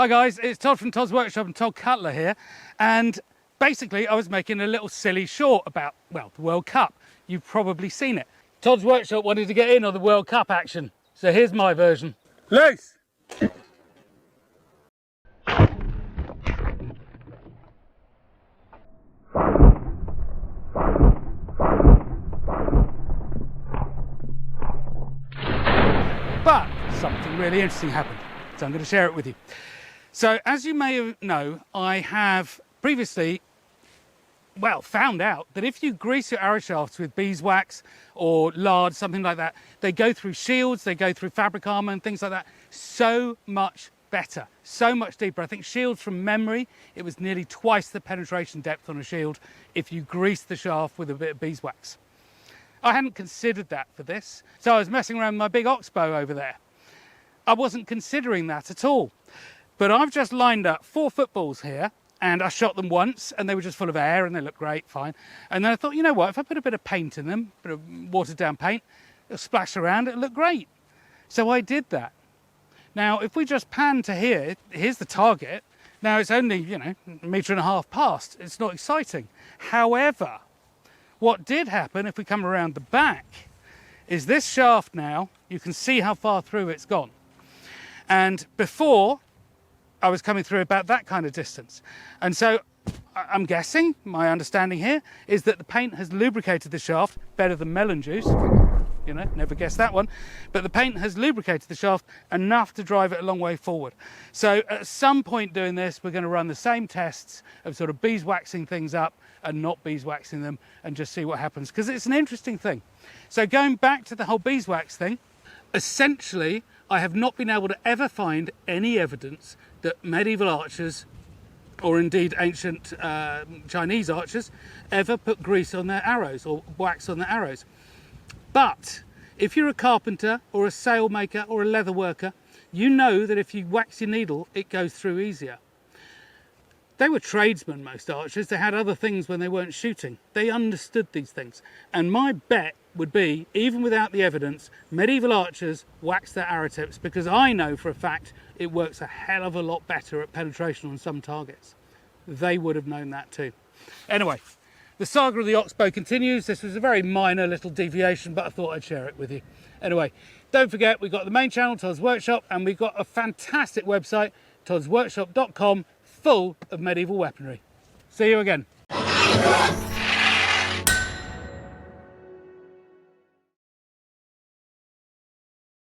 Hi guys, it's Todd from Todd's Workshop and Todd Cutler here, and basically I was making a little silly short about, well, the World Cup. You've probably seen it. Todd's Workshop wanted to get in on the World Cup action, so here's my version. Loose! But something really interesting happened, so I'm going to share it with you. So as you may know, I have previously, well, found out that if you grease your arrow shafts with beeswax or lard, something like that, they go through shields, they go through fabric armour and things like that so much better, so much deeper. I think shields, from memory, it was nearly twice the penetration depth on a shield if you grease the shaft with a bit of beeswax. I hadn't considered that for this, so I was messing around with my big oxbow over there. I wasn't considering that at all. But I've just lined up 4 footballs here, and I shot them once and they were just full of air and they looked great, fine. And then I thought, you know what, if I put a bit of paint in them, a bit of watered down paint, it'll splash around, it'll look great. So I did that. Now, if we just pan to here, here's the target. Now it's only, you know, 1.5 meters past. It's not exciting. However, what did happen, if we come around the back, is this shaft now, you can see how far through it's gone. And before, I was coming through about that kind of distance. And so I'm guessing, my understanding here, is that the paint has lubricated the shaft better than melon juice. You know, never guessed that one. But the paint has lubricated the shaft enough to drive it a long way forward. So at some point doing this, we're going to run the same tests of sort of beeswaxing things up and not beeswaxing them and just see what happens. Because it's an interesting thing. So going back to the whole beeswax thing, essentially, I have not been able to ever find any evidence that medieval archers, or indeed ancient Chinese archers, ever put grease on their arrows or wax on their arrows. But if you're a carpenter or a sailmaker or a leather worker, you know that if you wax your needle, it goes through easier. They were tradesmen, most archers. They had other things when they weren't shooting. They understood these things. And my bet would be, even without the evidence, medieval archers waxed their arrow tips, because I know for a fact it works a hell of a lot better at penetration on some targets. They would have known that too. Anyway, the saga of the oxbow continues. This was a very minor little deviation, but I thought I'd share it with you. Anyway, don't forget, we've got the main channel, Todd's Workshop, and we've got a fantastic website, toddsworkshop.com, full of medieval weaponry. See you again.